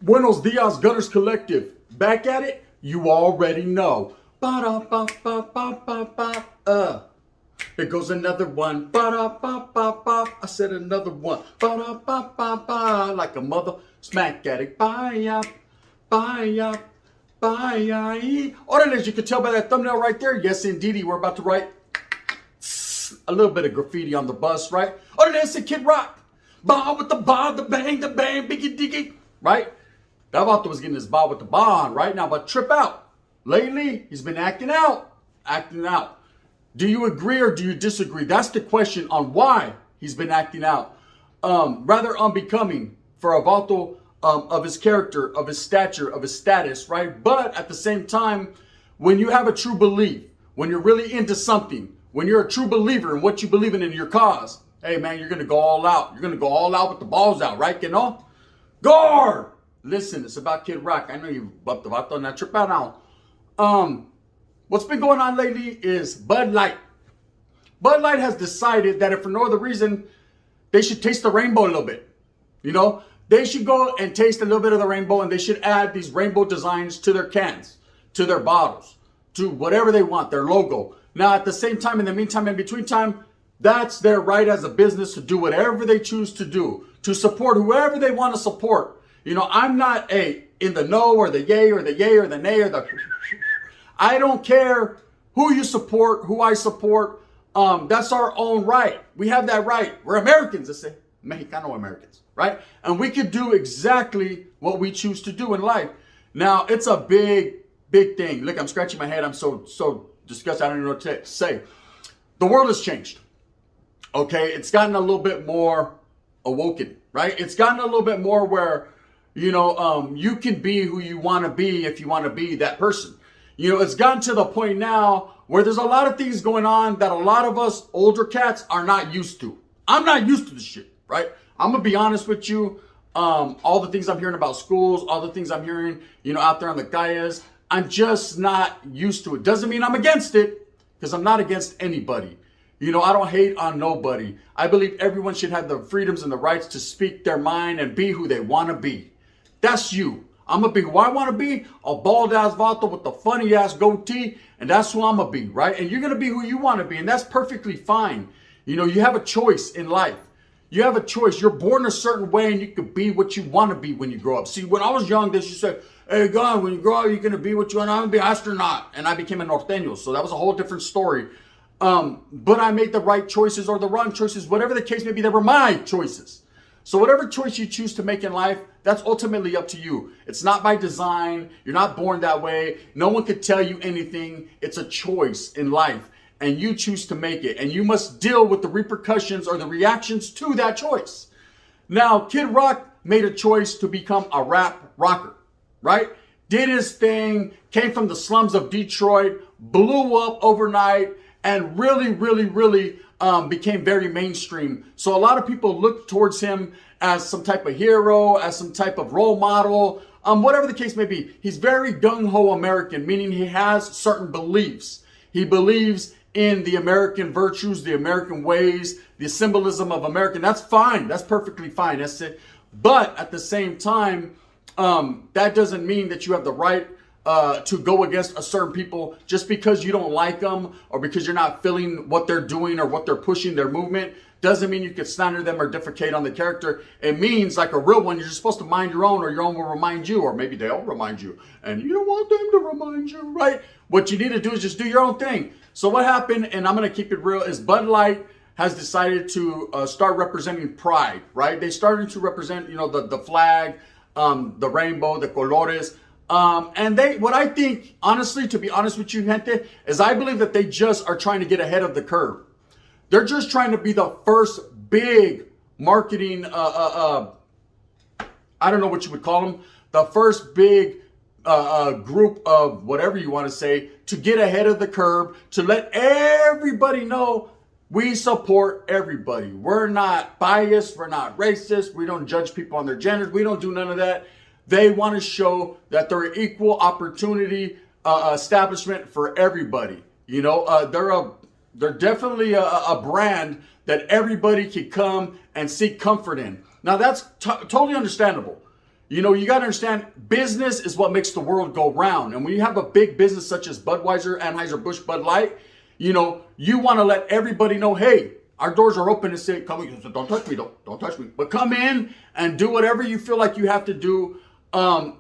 Buenos dias, Gunners Collective. Back at it? You already know. Ba-da-ba-ba-ba-ba-ba. Here goes another one. Ba-da-ba-ba-ba. I said another one. Ba-da-ba-ba-ba. Like a mother smack addict. Bye-ya, bye-ya, bye-ya. Orderly, as you can tell by that thumbnail right there, yes, indeedy, we're about to write a little bit of graffiti on the bus, right? Orderly, it's a Kid Rock. Ba with the ba, the bang, biggie diggy, right? That Vato was getting his ba with the bond right now, but trip out. Lately, he's been acting out. Do you agree or do you disagree? That's the question on why he's been acting out. Rather unbecoming for a Vato of his character, of his stature, of his status, right? But at the same time, when you have a true belief, when you're really into something, when you're a true believer in what you believe in your cause, hey man, you're going to go all out. You're going to go all out with the balls out, right? You know? Guard! Listen, it's about Kid Rock. I know you bumped the Vato on that trip out now. What's been going on lately is Budlight. Budlight has decided that if for no other reason, they should taste the rainbow a little bit. You know, they should go and taste a little bit of the rainbow, and they should add these rainbow designs to their cans, to their bottles, to whatever they want, their logo. Now, at the same time, in the meantime, in between time, that's their right as a business to do whatever they choose to do, to support whoever they want to support. You know, I'm not in the no or the yay or the nay or the I don't care who you support, who I support. That's our own right. We have that right. We're Americans, I say. Mexicano Americans, right? And we can do exactly what we choose to do in life. Now, it's a big thing. Look, I'm scratching my head. I'm so disgusted. I don't even know what to say. The world has changed. Okay? It's gotten a little bit more awoken, right? It's gotten a little bit more where, you know, you can be who you want to be if you want to be that person. You know, it's gotten to the point now where there's a lot of things going on that a lot of us older cats are not used to. I'm not used to this shit, right? I'm going to be honest with you. All the things I'm hearing about schools, all the things I'm hearing, you know, out there on the calles, I'm just not used to it. Doesn't mean I'm against it, because I'm not against anybody. You know, I don't hate on nobody. I believe everyone should have the freedoms and the rights to speak their mind and be who they want to be. That's you. I'm going to be who I want to be, a bald-ass Vato with the funny-ass goatee, and that's who I'm going to be, right? And you're going to be who you want to be, and that's perfectly fine. You know, you have a choice in life. You have a choice. You're born a certain way, and you can be what you want to be when you grow up. See, when I was young, they used to say, hey, God, when you grow up, you're going to be what you want. I'm going to be an astronaut. And I became a norteño, so that was a whole different story. But I made the right choices or the wrong choices, whatever the case may be, they were my choices. So whatever choice you choose to make in life, that's ultimately up to you. It's not by design. You're not born that way. No one could tell you anything. It's a choice in life, and you choose to make it. And you must deal with the repercussions or the reactions to that choice. Now, Kid Rock made a choice to become a rap rocker, right? Did his thing, came from the slums of Detroit, blew up overnight, and really became very mainstream. So a lot of people look towards him as some type of hero, as some type of role model, whatever the case may be. He's very gung-ho American, meaning he has certain beliefs. He believes in the American virtues, the American ways, the symbolism of American. That's fine. That's perfectly fine. That's it. But at the same time, that doesn't mean that you have the right to go against a certain people just because you don't like them or because you're not feeling what they're doing or what they're pushing, their movement. Doesn't mean you can slander them or defecate on the character. It means, like a real one, you're just supposed to mind your own, or your own will remind you, or maybe they'll remind you, and you don't want them to remind you, right? What you need to do is just do your own thing. So what happened, and I'm going to keep it real, is Budlight has decided to start representing pride, right? They started to represent, you know, the flag, the rainbow, the colores. And what I think, honestly, to be honest with you, gente, is I believe that they just are trying to get ahead of the curve. They're just trying to be the first big marketing, I don't know what you would call them, the first big group of whatever you want to say, to get ahead of the curve, to let everybody know We support everybody. We're not biased. We're not racist. We don't judge people on their genders. We don't do none of that. They want to show that they're an equal opportunity establishment for everybody. You know, they're definitely a brand that everybody can come and seek comfort in. Now, that's totally understandable. You know, you got to understand, business is what makes the world go round. And when you have a big business such as Budweiser, Anheuser-Busch, Bud Light, you know, you want to let everybody know, hey, our doors are open and say, come in. Don't touch me, don't touch me. But come in and do whatever you feel like you have to do.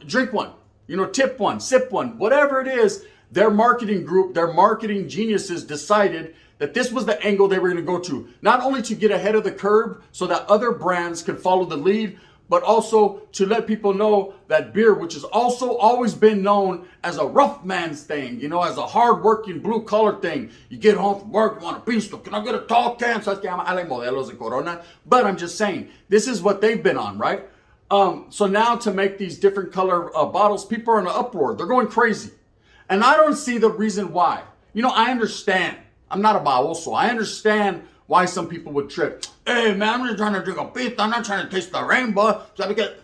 Drink one, you know, tip one, sip one, whatever it is. Their marketing group, their marketing geniuses decided that this was the angle they were going to go to. Not only to get ahead of the curve so that other brands could follow the lead, but also to let people know that beer, which has also always been known as a rough man's thing, you know, as a hard-working blue-collar thing. You get home from work, you want a pisto. Can I get a tall can? So I like modelos de Corona. But I'm just saying, this is what they've been on, right? So now to make these different color bottles, people are in an uproar. They're going crazy. And I don't see the reason why. You know, I understand. I'm not a baboso. I understand why some people would trip. Hey, man, I'm just trying to drink a pizza. I'm not trying to taste the rainbow. So it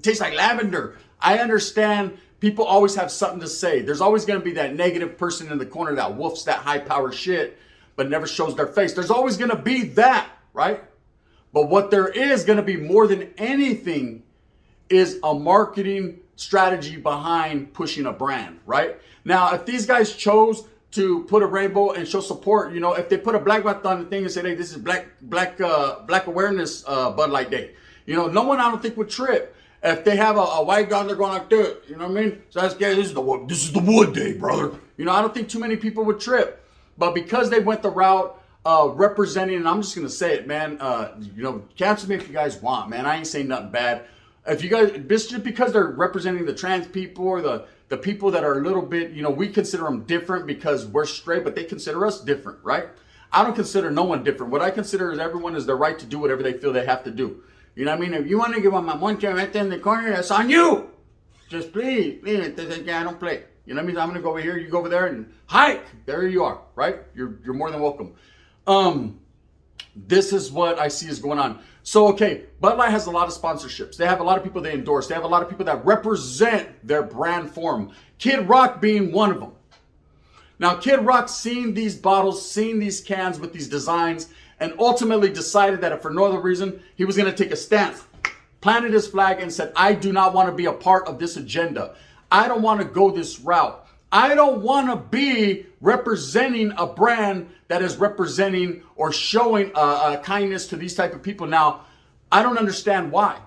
tastes like lavender. I understand people always have something to say. There's always going to be that negative person in the corner that woofs that high power shit, but never shows their face. There's always going to be that, right? But what there is going to be more than anything is a marketing strategy behind pushing a brand, right? Now, if these guys chose to put a rainbow and show support, you know, if they put a black belt on the thing and say, hey, this is black awareness Bud Light Day, you know, no one I don't think would trip. If they have a white guy, they're going like this, you know what I mean? So that's, yeah, this is the wood day, brother. You know, I don't think too many people would trip. But because they went the route representing, and I'm just going to say it, man, you know, cancel me if you guys want, man. I ain't saying nothing bad. If you guys, just because they're representing the trans people or the people that are a little bit, you know, we consider them different because we're straight, but they consider us different, right? I don't consider no one different. What I consider is everyone is their right to do whatever they feel they have to do. You know what I mean? If you want to give on my moncha right there in the corner, that's on you. Just please, I don't play. You know what I mean? I'm going to go over here, you go over there and hike. There you are, right? You're more than welcome. This is what I see is going on. So, okay, Bud Light has a lot of sponsorships. They have a lot of people they endorse. They have a lot of people that represent their brand form. Kid Rock being one of them. Now, Kid Rock seen these bottles, seen these cans with these designs, and ultimately decided that if for no other reason, he was going to take a stance, planted his flag and said, I do not want to be a part of this agenda. I don't want to go this route. I don't want to be representing a brand that is representing or showing kindness to these type of people. Now, I don't understand why.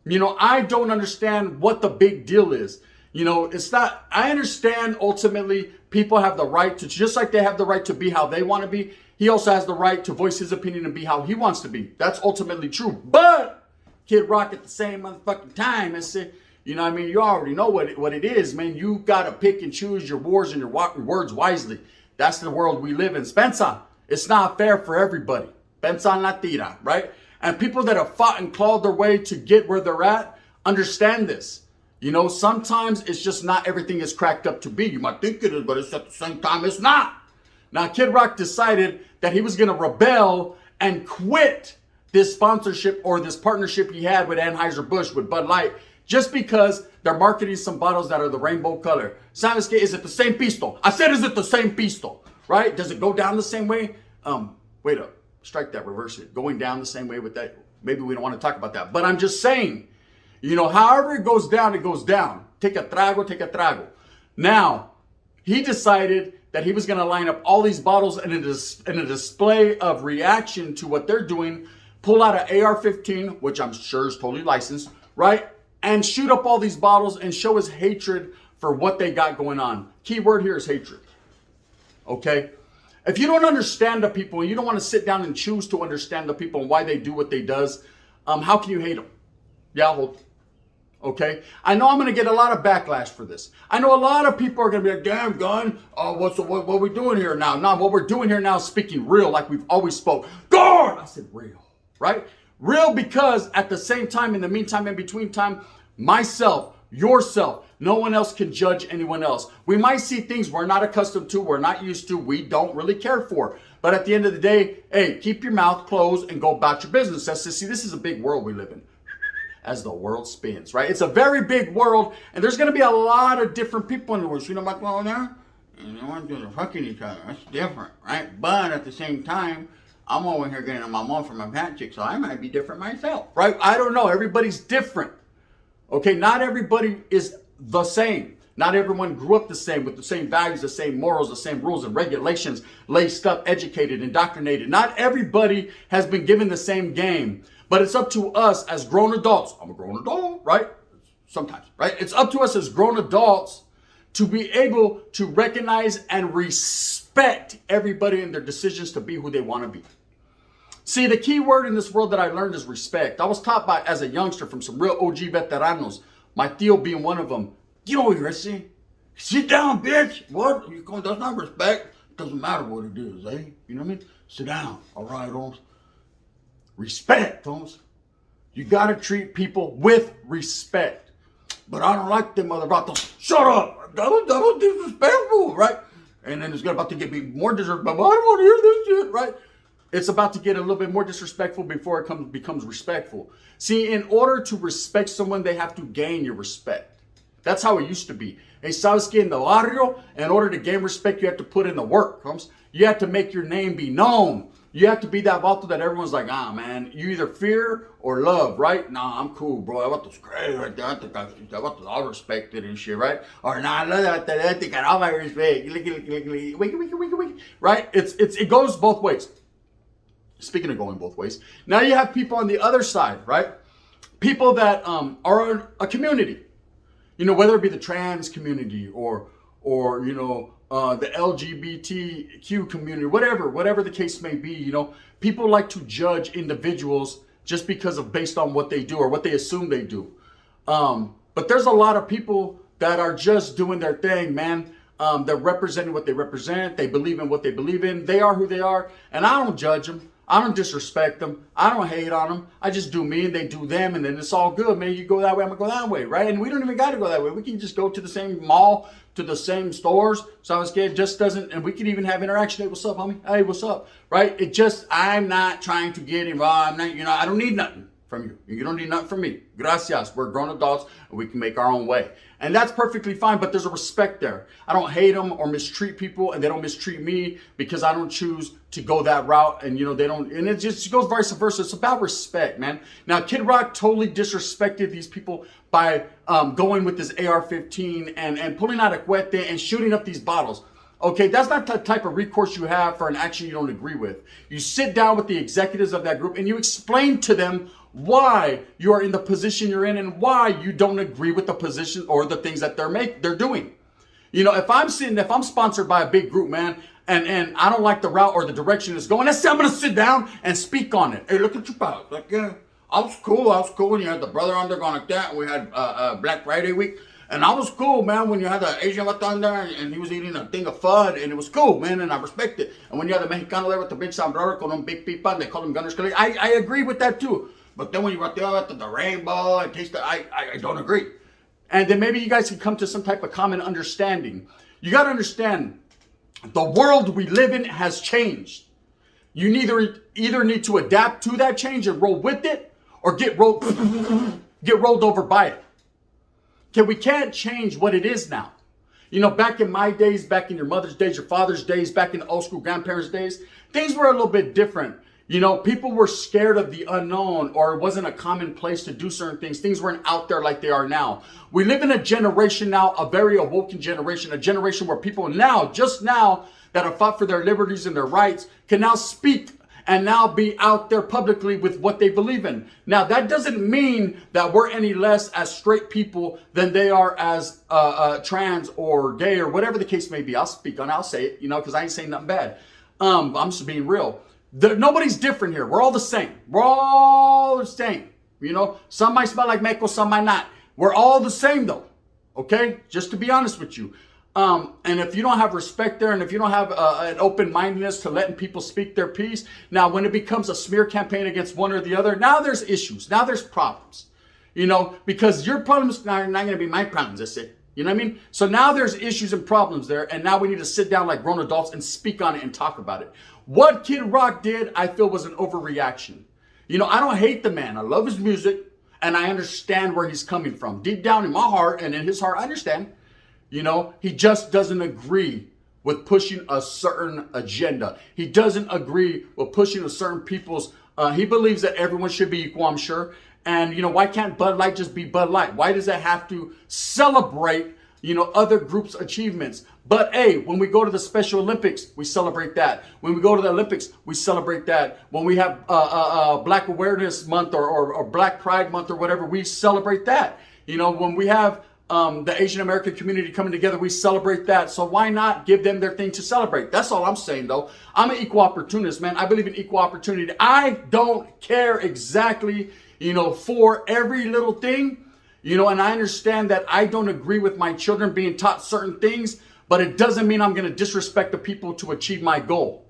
You know, I don't understand what the big deal is. You know, it's not, I understand ultimately people have the right to, just like they have the right to be how they want to be, he also has the right to voice his opinion and be how he wants to be. That's ultimately true. But Kid Rock at the same motherfucking time and say, you know what I mean? You already know what it is, man. You got to pick and choose your wars and your words wisely. That's the world we live in. Spencer, it's not fair for everybody. Pensa en la tira, right? And people that have fought and clawed their way to get where they're at understand this. You know, sometimes it's just not everything is cracked up to be. You might think it is, but it's at the same time it's not. Now, Kid Rock decided that he was going to rebel and quit this sponsorship or this partnership he had with Anheuser-Busch, with Bud Light, just because they're marketing some bottles that are the rainbow color. ¿Sabes qué? Is it the same pisto? I said, is it the same pisto? Right? Does it go down the same way? Wait up. Strike that, reverse it. Going down the same way with that. Maybe we don't want to talk about that. But I'm just saying, you know, however it goes down, it goes down. Take a trago, take a trago. Now, he decided that he was going to line up all these bottles in a display of reaction to what they're doing, pull out an AR-15, which I'm sure is totally licensed, right? And shoot up all these bottles and show his hatred for what they got going on. Key word here is hatred. Okay? If you don't understand the people, and you don't want to sit down and choose to understand the people and why they do what they does, how can you hate them? Yeah, hold. Okay? I know I'm going to get a lot of backlash for this. I know a lot of people are going to be like, damn, Gun, what are we doing here now? No, what we're doing here now is speaking real like we've always spoke. God! I said real, right? Real because at the same time, in the meantime, in between time, myself, yourself, no one else can judge anyone else. We might see things we're not accustomed to, we're not used to, we don't really care for. But at the end of the day, hey, keep your mouth closed and go about your business. See, this is a big world we live in as the world spins, right? It's a very big world, and there's going to be a lot of different people in the world. You know, like, well, there, and they want to do the fucking each other. That's different, right? But at the same time, I'm over here getting my mom for my fat chick, so I might be different myself, right? I don't know. Everybody's different. Okay, not everybody is the same. Not everyone grew up the same with the same values, the same morals, the same rules and regulations, laced up, educated, indoctrinated. Not everybody has been given the same game, but it's up to us as grown adults. I'm a grown adult, right? Sometimes, right? It's up to us as grown adults to be able to recognize and respect everybody in their decisions to be who they want to be. See, the key word in this world that I learned is respect. I was taught by, as a youngster, from some real OG veteranos, my tío being one of them. Get over here, see? Sit down, bitch. What? That's not respect. Doesn't matter what it is, eh? You know what I mean? Sit down. All right, Holmes. Respect, Holmes. You got to treat people with respect. But I don't like them motherfuckers. Shut up. That was disrespectful, right? And then it's about to get me more disrespectful. I don't want to hear this shit, right? It's about to get a little bit more disrespectful before it becomes respectful. See, in order to respect someone, they have to gain your respect. That's how it used to be. Hey, sabes que in the barrio, in order to gain respect, you have to put in the work. You have to make your name be known. You have to be that vato that everyone's like, man, you either fear or love, right? Nah, I'm cool, bro. I want this great right there. I want this all respected and shit, right? Or nah, I think I all my respect. Right? It goes both ways. Speaking of going both ways, now you have people on the other side, right? People that are a community. You know, whether it be the trans community or you know, the LGBTQ community, whatever the case may be, you know, people like to judge individuals just because of based on what they do or what they assume they do. But there's a lot of people that are just doing their thing, man. They're representing what they represent. They believe in what they believe in. They are who they are, and I don't judge them. I don't disrespect them. I don't hate on them. I just do me and they do them, and then it's all good, man. You go that way, I'm gonna go that way, right? And we don't even got to go that way. We can just go to the same mall, to the same stores. So I was scared, just doesn't, and we can even have interaction. Hey, what's up, homie? Hey, what's up? Right? It just, I'm not trying to get involved. I'm not, you know, I don't need nothing from you. You don't need nothing from me. Gracias. We're grown adults and we can make our own way. And that's perfectly fine, but there's a respect there. I don't hate them or mistreat people, and they don't mistreat me because I don't choose to go that route, and you know, they don't, and it just goes vice versa. It's about respect, man. Now, Kid Rock totally disrespected these people by going with this AR-15 and pulling out a cuete and shooting up these bottles. Okay, that's not the type of recourse you have for an action you don't agree with. You sit down with the executives of that group and you explain to them why you are in the position you're in and why you don't agree with the position or the things that they're doing. You know, if I'm sponsored by a big group, man, and I don't like the route or the direction it's going, I'm gonna sit down and speak on it. Hey, look at your pals. Like, yeah, I was cool when you had the brother on there going like that. We had Black Friday week. And I was cool, man, when you had the Asian vato on there and he was eating a thing of FUD, and it was cool, man, and I respect it. And when you had the Mexicano there with the big sombrero con un big pipa, and they call him Gunner's Kelly, I agree with that too. But then when you were there at the rainbow and taste it, I don't agree. And then maybe you guys can come to some type of common understanding. You got to understand, the world we live in has changed. You either need to adapt to that change and roll with it, or get rolled over by it. Okay, we can't change what it is now. You know, back in my days, back in your mother's days, your father's days, back in the old school grandparents' days, things were a little bit different. You know, people were scared of the unknown, or it wasn't a common place to do certain things. Things weren't out there like they are now. We live in a generation now, a very awoken generation, a generation where people now, just now, that have fought for their liberties and their rights can now speak and now be out there publicly with what they believe in. Now, that doesn't mean that we're any less as straight people than they are as trans or gay or whatever the case may be. I'll speak on it, I'll say it, you know, because I ain't saying nothing bad. I'm just being real. Nobody's different here. We're all the same. We're all the same. You know, some might smell like Mexico, some might not. We're all the same though, okay? Just to be honest with you. And if you don't have respect there, and if you don't have an open-mindedness to letting people speak their piece, now when it becomes a smear campaign against one or the other, now there's issues. Now there's problems. You know, because your problems are not going to be my problems, that's it. You know what I mean? So now there's issues and problems there, and now we need to sit down like grown adults and speak on it and talk about it. What Kid Rock did, I feel, was an overreaction. You know, I don't hate the man. I love his music, and I understand where he's coming from. Deep down in my heart and in his heart, I understand. You know, he just doesn't agree with pushing a certain agenda. He doesn't agree with pushing a certain people's, he believes that everyone should be equal, I'm sure. And, you know, why can't Bud Light just be Bud Light? Why does it have to celebrate, you know, other groups' achievements? But hey, when we go to the Special Olympics, we celebrate that. When we go to the Olympics, we celebrate that. When we have Black Awareness Month or Black Pride Month or whatever, we celebrate that. You know, when we have the Asian American community coming together, we celebrate that. So why not give them their thing to celebrate? That's all I'm saying, though. I'm an equal opportunist, man. I believe in equal opportunity. I don't care exactly, you know, for every little thing, you know, and I understand that I don't agree with my children being taught certain things, but it doesn't mean I'm going to disrespect the people to achieve my goal.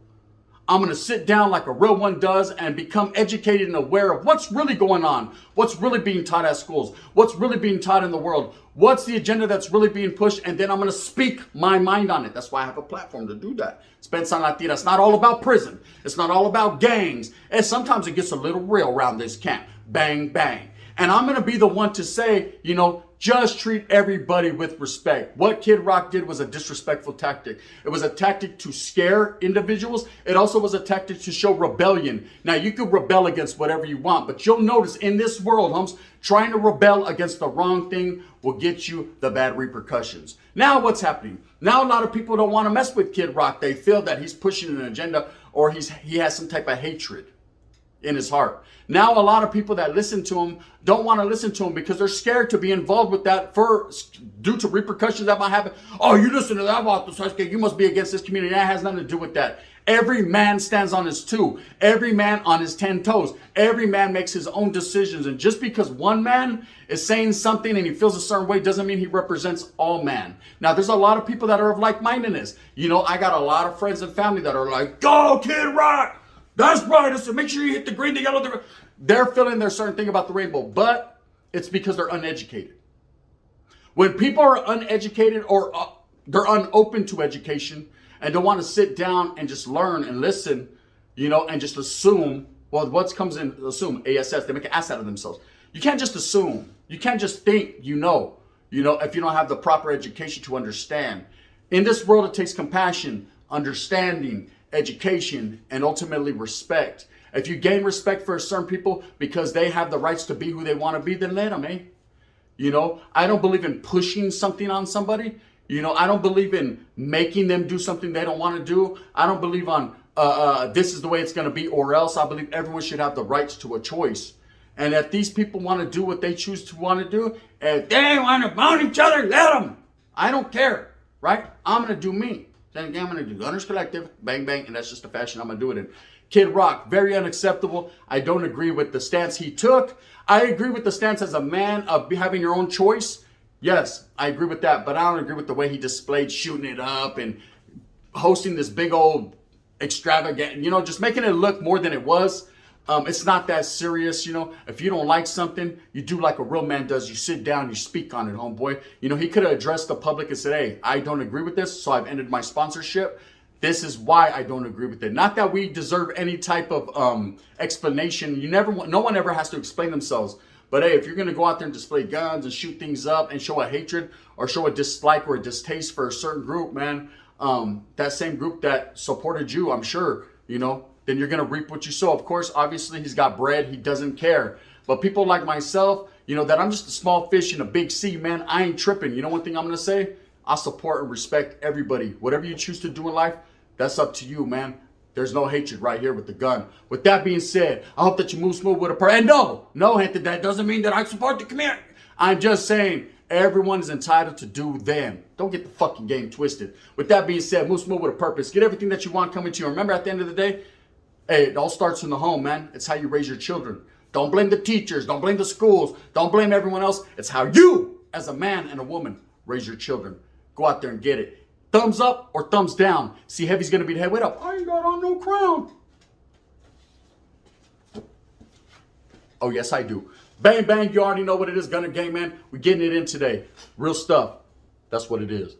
I'm going to sit down like a real one does and become educated and aware of what's really going on, what's really being taught at schools, what's really being taught in the world, what's the agenda that's really being pushed, and then I'm going to speak my mind on it. That's why I have a platform to do that. Pensa La Tira. It's not all about prison. It's not all about gangs. And sometimes it gets a little real around this camp. Bang, bang. And I'm going to be the one to say, you know, just treat everybody with respect. What Kid Rock did was a disrespectful tactic. It was a tactic to scare individuals. It also was a tactic to show rebellion. Now, you can rebel against whatever you want, but you'll notice in this world, Holmes, trying to rebel against the wrong thing will get you the bad repercussions. Now, what's happening? Now, a lot of people don't want to mess with Kid Rock. They feel that he's pushing an agenda or he has some type of hatred in his heart. Now, a lot of people that listen to him don't want to listen to him because they're scared to be involved with that due to repercussions that might happen. Oh, you listen to that about the Sasuke, you must be against this community. That has nothing to do with that. Every man stands on his two. Every man on his 10 toes. Every man makes his own decisions. And just because one man is saying something and he feels a certain way doesn't mean he represents all man. Now, there's a lot of people that are of like-mindedness. You know, I got a lot of friends and family that are like, go Kid Rock! That's right. So make sure you hit the green, the yellow, the red. They're feeling their certain thing about the rainbow, but it's because they're uneducated. When people are uneducated or they're unopen to education and don't want to sit down and just learn and listen, you know, and just assume, well, what comes in, assume, ASS, they make an ass out of themselves. You can't just assume. You can't just think, you know, if you don't have the proper education to understand. In this world, it takes compassion, understanding, education, and ultimately respect. If you gain respect for certain people because they have the rights to be who they want to be, then let them, eh? You know, I don't believe in pushing something on somebody. You know, I don't believe in making them do something they don't want to do. I don't believe on this is the way it's going to be or else. I believe everyone should have the rights to a choice. And if these people want to do what they choose to want to do, if they want to bone each other, let them. I don't care, right? I'm going to do me. Then again, I'm going to do Gunners Collective, bang, bang, and that's just the fashion I'm going to do it in. Kid Rock, very unacceptable. I don't agree with the stance he took. I agree with the stance as a man of having your own choice. Yes, I agree with that, but I don't agree with the way he displayed shooting it up and hosting this big old extravagant, you know, just making it look more than it was. It's not that serious, you know. If you don't like something, you do like a real man does. You sit down, you speak on it, homeboy. You know, he could have addressed the public and said, hey, I don't agree with this, so I've ended my sponsorship. This is why I don't agree with it. Not that we deserve any type of explanation. No one ever has to explain themselves. But hey, if you're going to go out there and display guns and shoot things up and show a hatred or show a dislike or a distaste for a certain group, man, that same group that supported you, I'm sure, you know, then you're going to reap what you sow. Of course, obviously, he's got bread. He doesn't care. But people like myself, you know, that I'm just a small fish in a big sea, man, I ain't tripping. You know one thing I'm going to say? I support and respect everybody. Whatever you choose to do in life, that's up to you, man. There's no hatred right here with the gun. With that being said, I hope that you move smooth with a prayer. And no, Hector, that doesn't mean that I support the community. I'm just saying everyone is entitled to do them. Don't get the fucking game twisted. With that being said, move smooth with a purpose. Get everything that you want coming to you. Remember, at the end of the day, hey, it all starts in the home, man. It's how you raise your children. Don't blame the teachers. Don't blame the schools. Don't blame everyone else. It's how you, as a man and a woman, raise your children. Go out there and get it. Thumbs up or thumbs down. See, Heavy's going to be the head. Wait up. I ain't got on no crown. Oh, yes, I do. Bang, bang. You already know what it is. Gunner Gang, man. We're getting it in today. Real stuff. That's what it is.